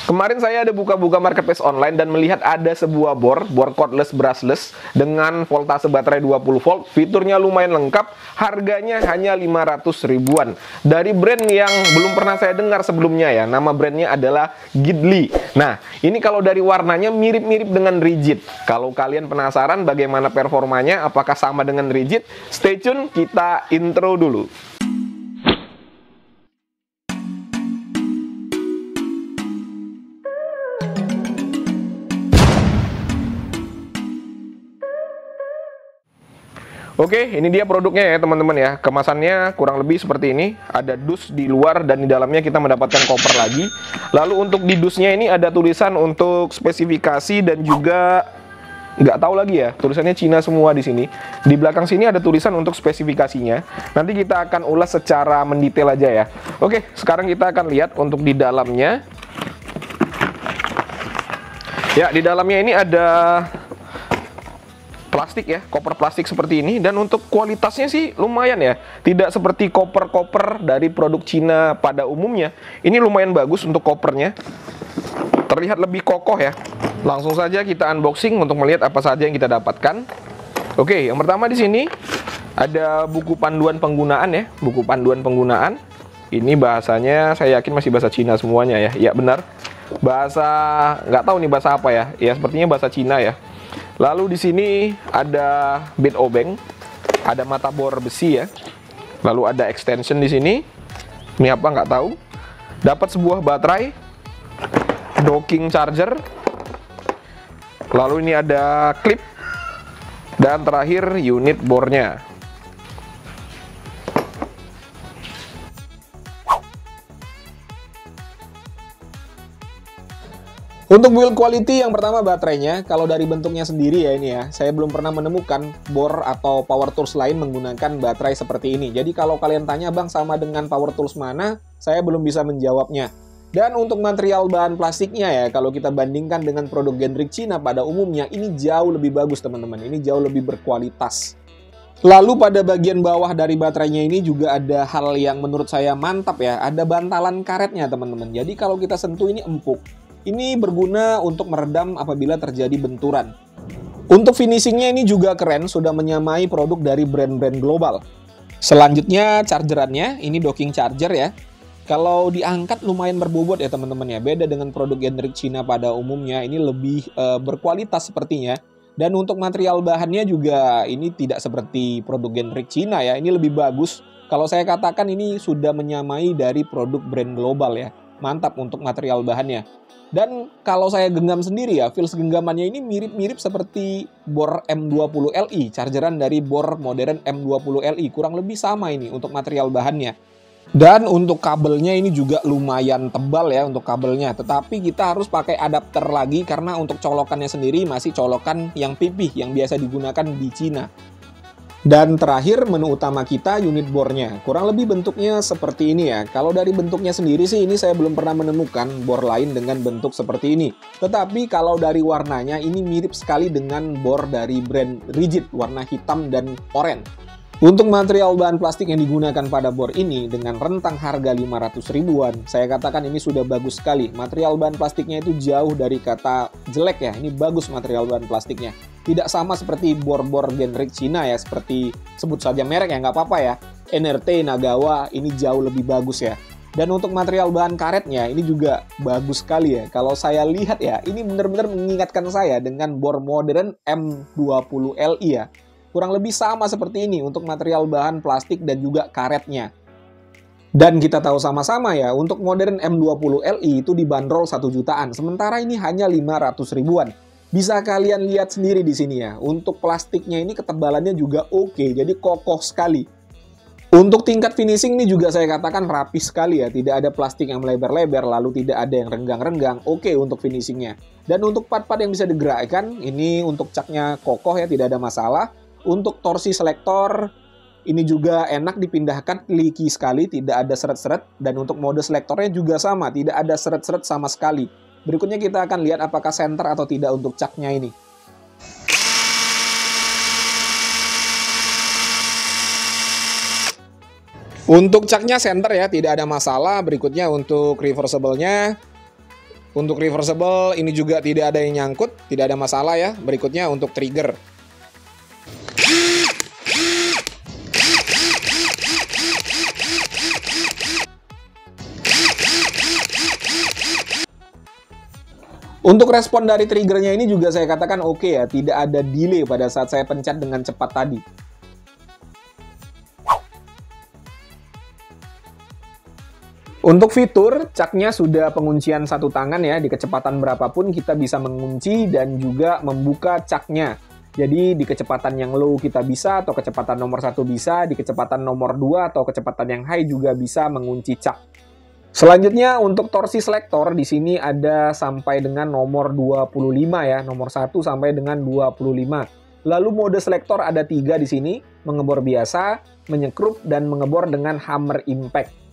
Kemarin saya ada buka-buka marketplace online dan melihat ada sebuah bor cordless brushless dengan voltase baterai 20 volt, fiturnya lumayan lengkap, harganya hanya 500 ribuan. Dari brand yang belum pernah saya dengar sebelumnya ya, nama brandnya adalah Gidley. Nah, ini kalau dari warnanya mirip-mirip dengan Rigid. Kalau kalian penasaran bagaimana performanya, apakah sama dengan Rigid, stay tune, kita intro dulu. Oke, ini dia produknya ya teman-teman ya. Kemasannya kurang lebih seperti ini. Ada dus di luar dan di dalamnya kita mendapatkan koper lagi. Lalu untuk di dusnya ini ada tulisan untuk spesifikasi dan juga nggak tahu lagi ya. Tulisannya Cina semua di sini. Di belakang sini ada tulisan untuk spesifikasinya. Nanti kita akan ulas secara mendetail aja ya. Oke, sekarang kita akan lihat untuk di dalamnya. Ya, di dalamnya ini ada plastik ya, koper plastik seperti ini, dan untuk kualitasnya sih lumayan ya, tidak seperti koper-koper dari produk Cina pada umumnya. Ini lumayan bagus untuk kopernya, terlihat lebih kokoh ya. Langsung saja kita unboxing untuk melihat apa saja yang kita dapatkan. Oke, yang pertama di sini ada buku panduan penggunaan ya, buku panduan penggunaan. Ini bahasanya saya yakin masih bahasa Cina semuanya ya. Ya benar, bahasa nggak tahu nih bahasa apa ya, ya sepertinya bahasa Cina ya. Lalu di sini ada bed obeng, ada mata bor besi ya. Lalu ada extension di sini. Ini apa nggak tahu. Dapat sebuah baterai, docking charger. Lalu ini ada klip dan terakhir unit bornya. Untuk build quality yang pertama baterainya, kalau dari bentuknya sendiri ya ini ya, saya belum pernah menemukan bor atau power tools lain menggunakan baterai seperti ini. Jadi kalau kalian tanya bang sama dengan power tools mana, saya belum bisa menjawabnya. Dan untuk material bahan plastiknya ya, kalau kita bandingkan dengan produk generic Cina pada umumnya, ini jauh lebih bagus teman-teman, ini jauh lebih berkualitas. Lalu pada bagian bawah dari baterainya ini juga ada hal yang menurut saya mantap ya, ada bantalan karetnya teman-teman. Jadi kalau kita sentuh ini empuk. Ini berguna untuk meredam apabila terjadi benturan. Untuk finishingnya ini juga keren, sudah menyamai produk dari brand-brand global. Selanjutnya chargerannya, ini docking charger ya. Kalau diangkat lumayan berbobot ya teman-teman ya. Beda dengan produk generic Cina pada umumnya, ini lebih berkualitas sepertinya. Dan untuk material bahannya juga ini tidak seperti produk generic Cina ya. Ini lebih bagus. Kalau saya katakan ini sudah menyamai dari produk brand global ya. Mantap untuk material bahannya. Dan kalau saya genggam sendiri ya, feels genggamannya ini mirip-mirip seperti bor M20Li, chargeran dari bor modern M20Li, kurang lebih sama ini untuk material bahannya. Dan untuk kabelnya ini juga lumayan tebal ya untuk kabelnya, tetapi kita harus pakai adapter lagi karena untuk colokannya sendiri masih colokan yang pipih yang biasa digunakan di Cina. Dan terakhir menu utama kita unit bornya. Kurang lebih bentuknya seperti ini ya. Kalau dari bentuknya sendiri sih ini saya belum pernah menemukan bor lain dengan bentuk seperti ini. Tetapi kalau dari warnanya ini mirip sekali dengan bor dari brand Rigid, warna hitam dan oranye. Untuk material bahan plastik yang digunakan pada bor ini dengan rentang harga 500 ribuan, saya katakan ini sudah bagus sekali. Material bahan plastiknya itu jauh dari kata jelek ya, ini bagus material bahan plastiknya. Tidak sama seperti bor-bor generic Cina ya, seperti sebut saja merek ya, nggak apa-apa ya. NRT, Nagawa, ini jauh lebih bagus ya. Dan untuk material bahan karetnya ini juga bagus sekali ya. Kalau saya lihat ya, ini benar-benar mengingatkan saya dengan bor modern M20Li ya. Kurang lebih sama seperti ini untuk material bahan plastik dan juga karetnya. Dan kita tahu sama-sama ya, untuk modern M20Li itu dibanderol 1 jutaan, sementara ini hanya 500 ribuan. Bisa kalian lihat sendiri di sini ya, untuk plastiknya ini ketebalannya juga oke, jadi kokoh sekali. Untuk tingkat finishing ini juga saya katakan rapi sekali ya, tidak ada plastik yang melebar-lebar, lalu tidak ada yang renggang-renggang, oke untuk finishingnya. Dan untuk part-part yang bisa digerakkan, ini untuk caknya kokoh ya, tidak ada masalah. Untuk torsi selektor, ini juga enak dipindahkan, kliki sekali, tidak ada seret-seret. Dan untuk mode selektornya juga sama, tidak ada seret-seret sama sekali. Berikutnya kita akan lihat apakah center atau tidak untuk caknya ini. Untuk caknya center ya, tidak ada masalah. Berikutnya untuk reversible-nya, Untuk reversible ini juga tidak ada yang nyangkut, tidak ada masalah ya. Berikutnya untuk trigger. Untuk respon dari triggernya ini juga saya katakan oke ya, tidak ada delay pada saat saya pencet dengan cepat tadi. Untuk fitur, caknya sudah penguncian satu tangan ya, di kecepatan berapapun kita bisa mengunci dan juga membuka caknya. Jadi di kecepatan yang low kita bisa, atau kecepatan nomor 1 bisa, di kecepatan nomor 2 atau kecepatan yang high juga bisa mengunci cak. Selanjutnya untuk torsi selektor, di sini ada sampai dengan nomor 25 ya, nomor 1 sampai dengan 25. Lalu mode selektor ada 3 di sini, mengebor biasa, menyekrup, dan mengebor dengan hammer impact.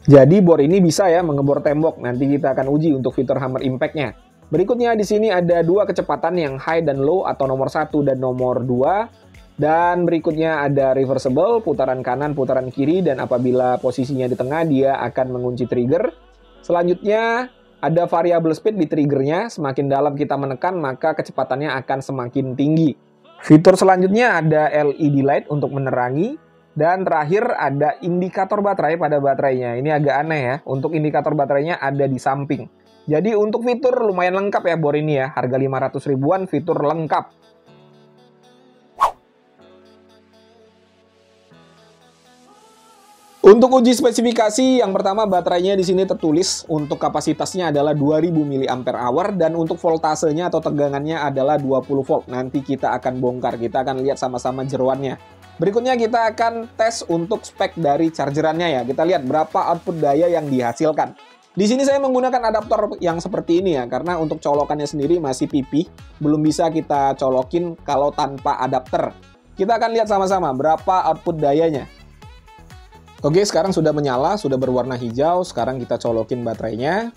Jadi bor ini bisa ya mengebor tembok. Nanti kita akan uji untuk fitur hammer impact-nya. Berikutnya di sini ada 2 kecepatan yang high dan low atau nomor 1 dan nomor 2. Dan berikutnya ada reversible, putaran kanan, putaran kiri, dan apabila posisinya di tengah dia akan mengunci trigger. Selanjutnya ada variable speed di triggernya. Semakin dalam kita menekan maka kecepatannya akan semakin tinggi. Fitur selanjutnya ada LED light untuk menerangi. Dan terakhir ada indikator baterai pada baterainya. Ini agak aneh ya. Untuk indikator baterainya ada di samping. Jadi untuk fitur lumayan lengkap ya bor ini ya. Harga 500 ribuan fitur lengkap. Untuk uji spesifikasi, yang pertama baterainya di sini tertulis untuk kapasitasnya adalah 2000 mAh dan untuk voltasenya atau tegangannya adalah 20 volt. Nanti kita akan bongkar, kita akan lihat sama-sama jeroannya. Berikutnya kita akan tes untuk spek dari chargerannya ya. Kita lihat berapa output daya yang dihasilkan. Di sini saya menggunakan adaptor yang seperti ini ya, karena untuk colokannya sendiri masih pipih, belum bisa kita colokin kalau tanpa adapter. Kita akan lihat sama-sama berapa output dayanya. Oke, sekarang sudah menyala, sudah berwarna hijau. Sekarang kita colokin baterainya.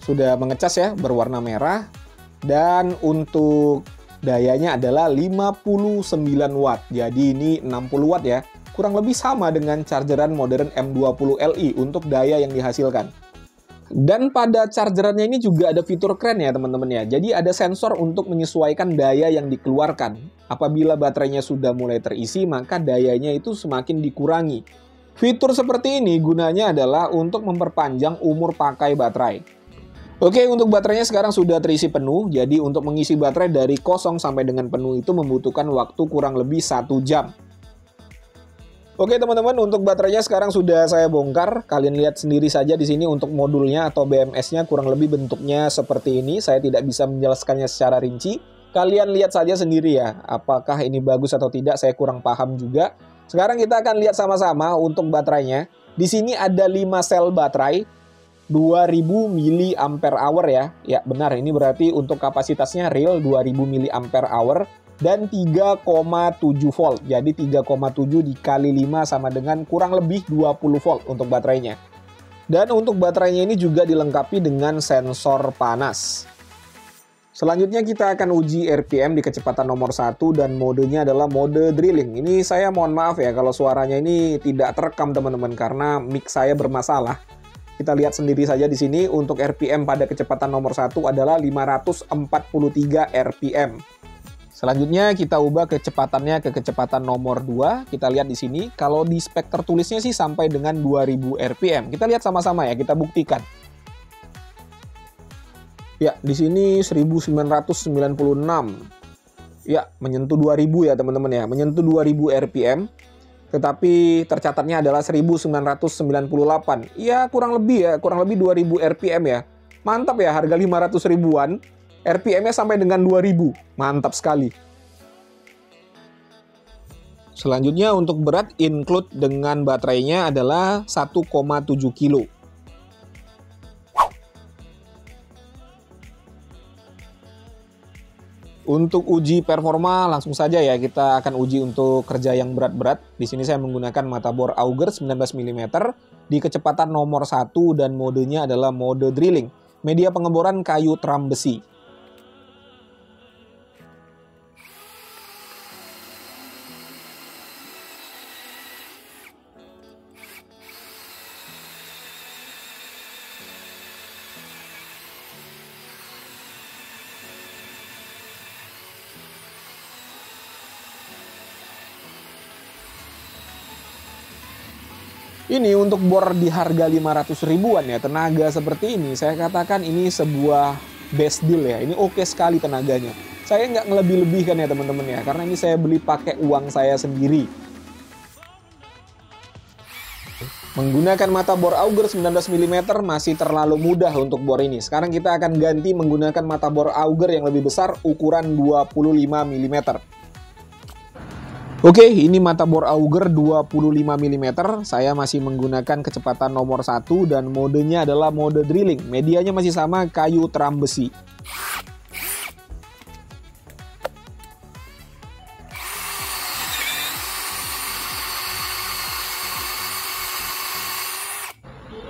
Sudah mengecas ya, berwarna merah. Dan untuk dayanya adalah 59 watt. Jadi ini 60 watt ya. Kurang lebih sama dengan chargeran modern M20 Li untuk daya yang dihasilkan. Dan pada chargerannya ini juga ada fitur keren ya teman-teman ya. Jadi ada sensor untuk menyesuaikan daya yang dikeluarkan. Apabila baterainya sudah mulai terisi, maka dayanya itu semakin dikurangi. Fitur seperti ini gunanya adalah untuk memperpanjang umur pakai baterai. Oke, untuk baterainya sekarang sudah terisi penuh. Jadi untuk mengisi baterai dari kosong sampai dengan penuh itu membutuhkan waktu kurang lebih 1 jam. Oke teman-teman, untuk baterainya sekarang sudah saya bongkar. Kalian lihat sendiri saja di sini untuk modulnya atau BMS-nya kurang lebih bentuknya seperti ini. Saya tidak bisa menjelaskannya secara rinci. Kalian lihat saja sendiri ya, apakah ini bagus atau tidak, saya kurang paham juga. Sekarang kita akan lihat sama-sama untuk baterainya. Di sini ada 5 sel baterai 2000 mAh ya. Ya benar, ini berarti untuk kapasitasnya real 2000 mAh dan 3,7 volt. Jadi 3,7 dikali 5 sama dengan kurang lebih 20 volt untuk baterainya. Dan untuk baterainya ini juga dilengkapi dengan sensor panas. Selanjutnya kita akan uji RPM di kecepatan nomor 1 dan modenya adalah mode drilling. Ini saya mohon maaf ya kalau suaranya ini tidak terekam teman-teman karena mic saya bermasalah. Kita lihat sendiri saja di sini untuk RPM pada kecepatan nomor 1 adalah 543 RPM. Selanjutnya kita ubah kecepatannya ke kecepatan nomor 2. Kita lihat di sini kalau di spek tertulisnya sih sampai dengan 2000 RPM. Kita lihat sama-sama ya, kita buktikan. Ya, di sini 1996. Ya, menyentuh 2000 ya teman-teman ya, menyentuh 2000 RPM. Tetapi tercatatnya adalah 1998. Ya, kurang lebih 2000 RPM ya. Mantap ya, harga 500 ribuan. RPM-nya sampai dengan 2000. Mantap sekali. Selanjutnya untuk berat include dengan baterainya adalah 1,7 kilo. Untuk uji performa langsung saja ya, kita akan uji untuk kerja yang berat-berat. Di sini saya menggunakan mata bor auger 19 mm di kecepatan nomor 1 dan modenya adalah mode drilling. Media pengeboran kayu tram besi. Ini untuk bor di harga 500 ribuan ya, tenaga seperti ini, saya katakan ini sebuah best deal ya. Ini oke sekali tenaganya. Saya nggak ngelebih-lebihkan ya teman-teman ya, karena ini saya beli pakai uang saya sendiri. Menggunakan mata bor auger 19 mm masih terlalu mudah untuk bor ini. Sekarang kita akan ganti menggunakan mata bor auger yang lebih besar, ukuran 25 mm. Oke, ini mata bor auger 25 mm. Saya masih menggunakan kecepatan nomor 1 dan modenya adalah mode drilling. Medianya masih sama, kayu teram besi.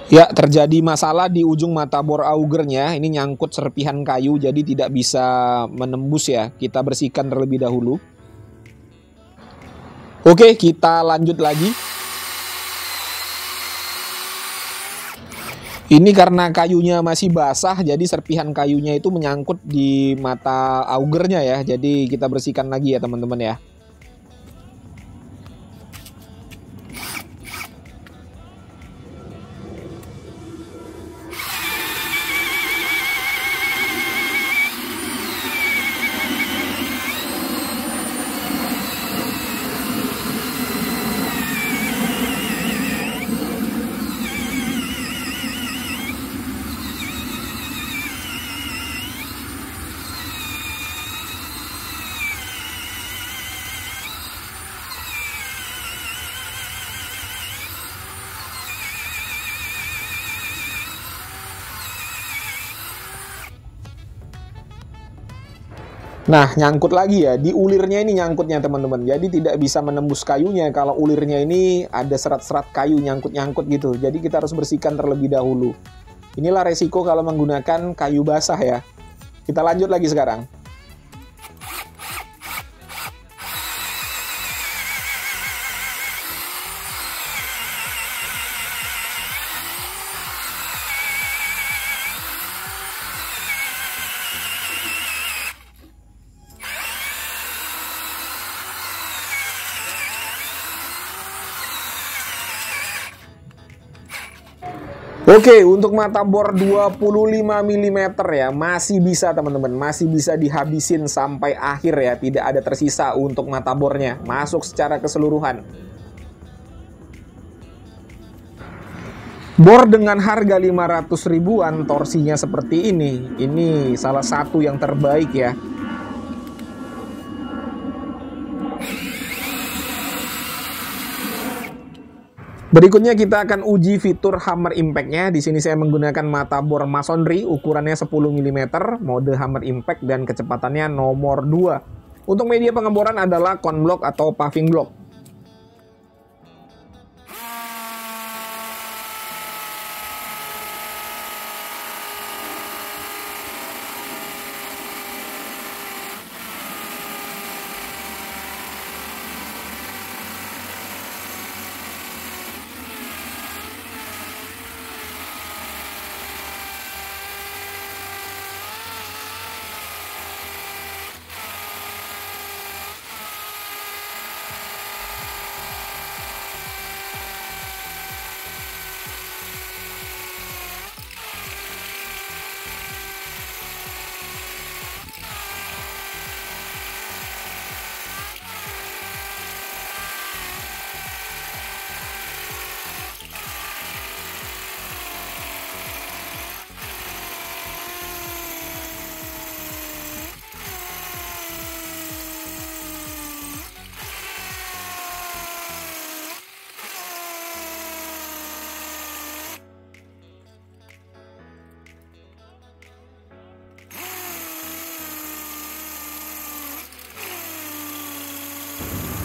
Ya, terjadi masalah di ujung mata bor augernya. Ini nyangkut serpihan kayu, jadi tidak bisa menembus ya. Kita bersihkan terlebih dahulu. Oke, kita lanjut lagi. Ini karena kayunya masih basah, jadi serpihan kayunya itu menyangkut di mata augernya ya. Jadi kita bersihkan lagi ya teman-teman ya. Nah, nyangkut lagi ya, di ulirnya ini nyangkutnya teman-teman. Jadi tidak bisa menembus kayunya kalau ulirnya ini ada serat-serat kayu nyangkut-nyangkut gitu. Jadi kita harus bersihkan terlebih dahulu. Inilah resiko kalau menggunakan kayu basah ya. Kita lanjut lagi sekarang. Oke, untuk mata bor 25 mm ya, masih bisa teman-teman, masih bisa dihabisin sampai akhir ya, tidak ada tersisa untuk mata bornya, masuk secara keseluruhan. Bor dengan harga 500 ribuan, torsinya seperti ini salah satu yang terbaik ya. Berikutnya kita akan uji fitur hammer impact-nya. Di sini saya menggunakan mata bor masonry, ukurannya 10 mm, mode hammer impact dan kecepatannya nomor 2. Untuk media pengeboran adalah cone block atau paving block.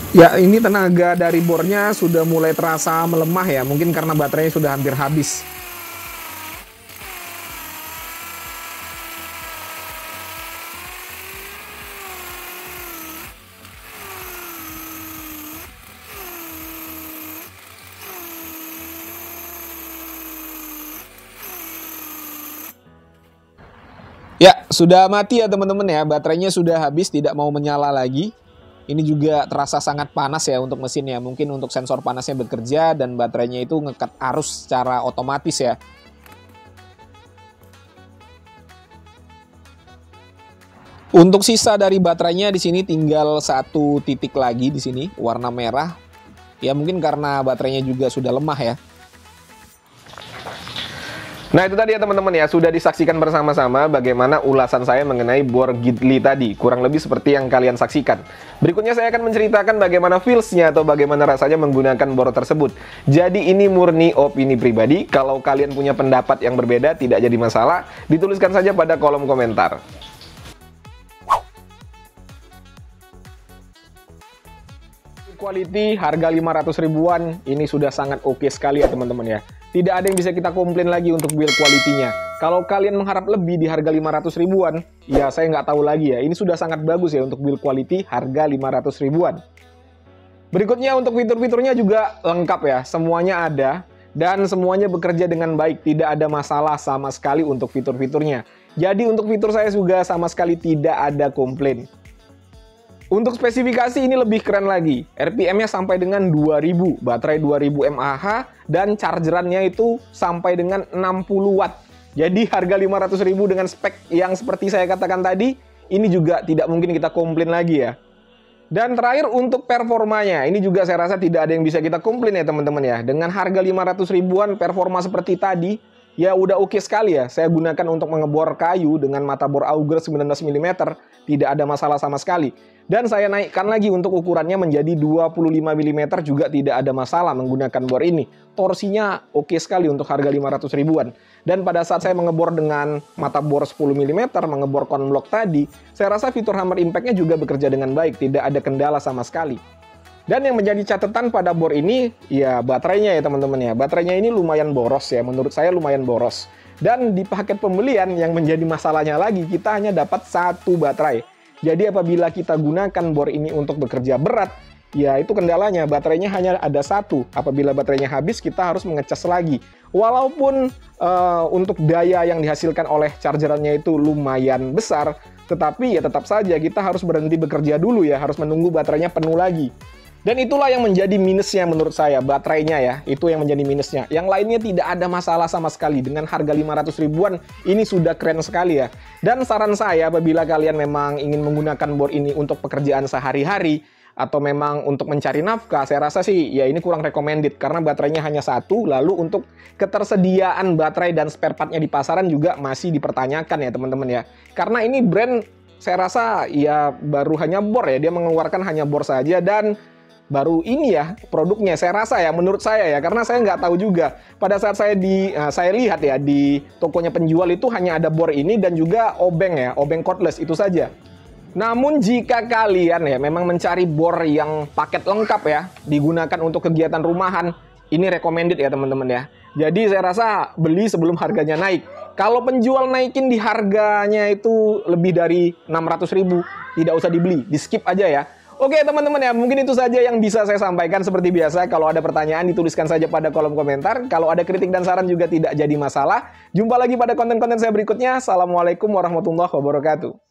Ya, ini tenaga dari bornya sudah mulai terasa melemah ya, mungkin karena baterainya sudah hampir habis. Ya, sudah mati ya teman-teman ya, baterainya sudah habis, tidak mau menyala lagi. Ini juga terasa sangat panas ya untuk mesinnya. Mungkin untuk sensor panasnya bekerja dan baterainya itu ngekat arus secara otomatis ya. Untuk sisa dari baterainya di sini tinggal satu titik lagi di sini warna merah. Ya mungkin karena baterainya juga sudah lemah ya. Nah itu tadi ya teman-teman ya, sudah disaksikan bersama-sama bagaimana ulasan saya mengenai bor Ghibli tadi. Kurang lebih seperti yang kalian saksikan. Berikutnya saya akan menceritakan bagaimana feels-nya atau bagaimana rasanya menggunakan bor tersebut. Jadi ini murni opini pribadi. Kalau kalian punya pendapat yang berbeda tidak jadi masalah, dituliskan saja pada kolom komentar. Quality harga 500 ribuan ini sudah sangat oke sekali ya teman-teman ya. Tidak ada yang bisa kita komplain lagi untuk build quality-nya. Kalau kalian mengharap lebih di harga 500 ribuan, ya saya nggak tahu lagi ya. Ini sudah sangat bagus ya untuk build quality harga 500 ribuan. Berikutnya untuk fitur-fiturnya juga lengkap ya. Semuanya ada dan semuanya bekerja dengan baik. Tidak ada masalah sama sekali untuk fitur-fiturnya. Jadi untuk fitur saya juga sama sekali tidak ada komplain. Untuk spesifikasi ini lebih keren lagi, RPM-nya sampai dengan 2000, baterai 2000 mAh, dan chargerannya itu sampai dengan 60 watt. Jadi harga 500 ribu dengan spek yang seperti saya katakan tadi, ini juga tidak mungkin kita komplain lagi ya. Dan terakhir untuk performanya, ini juga saya rasa tidak ada yang bisa kita komplain ya teman-teman ya. Dengan harga 500 ribuan, performa seperti tadi, ya udah oke sekali ya. Saya gunakan untuk mengebor kayu dengan mata bor Auger 19 mm, tidak ada masalah sama sekali. Dan saya naikkan lagi untuk ukurannya menjadi 25 mm juga tidak ada masalah menggunakan bor ini. Torsinya oke sekali untuk harga 500 ribuan. Dan pada saat saya mengebor dengan mata bor 10 mm, mengebor conblock tadi, saya rasa fitur hammer impact-nya juga bekerja dengan baik, tidak ada kendala sama sekali. Dan yang menjadi catatan pada bor ini, ya baterainya ya teman-teman ya. Baterainya ini lumayan boros ya, menurut saya lumayan boros. Dan di paket pembelian yang menjadi masalahnya lagi, kita hanya dapat satu baterai. Jadi apabila kita gunakan bor ini untuk bekerja berat, ya itu kendalanya, baterainya hanya ada satu. Apabila baterainya habis, kita harus mengecas lagi. Walaupun untuk daya yang dihasilkan oleh chargerannya itu lumayan besar, tetapi ya tetap saja kita harus berhenti bekerja dulu ya, harus menunggu baterainya penuh lagi. Dan itulah yang menjadi minusnya menurut saya, baterainya ya, itu yang menjadi minusnya. Yang lainnya tidak ada masalah sama sekali, dengan harga 500 ribuan ini sudah keren sekali ya. Dan saran saya apabila kalian memang ingin menggunakan bor ini untuk pekerjaan sehari-hari, atau memang untuk mencari nafkah, saya rasa sih ya ini kurang recommended, karena baterainya hanya satu, lalu untuk ketersediaan baterai dan spare partnya di pasaran juga masih dipertanyakan ya teman-teman ya. Karena ini brand, saya rasa ya baru hanya bor ya, dia mengeluarkan hanya bor saja dan baru ini ya produknya, saya rasa ya, menurut saya ya, karena saya nggak tahu juga. Pada saat saya lihat ya di tokonya penjual itu hanya ada bor ini dan juga obeng ya, obeng cordless itu saja. Namun jika kalian ya memang mencari bor yang paket lengkap ya, digunakan untuk kegiatan rumahan, ini recommended ya teman-teman ya. Jadi saya rasa beli sebelum harganya naik. Kalau penjual naikin di harganya itu lebih dari 600 ribu, tidak usah dibeli, di skip aja ya. Oke teman-teman ya, mungkin itu saja yang bisa saya sampaikan. Seperti biasa, kalau ada pertanyaan dituliskan saja pada kolom komentar. Kalau ada kritik dan saran juga tidak jadi masalah. Jumpa lagi pada konten-konten saya berikutnya. Assalamualaikum warahmatullahi wabarakatuh.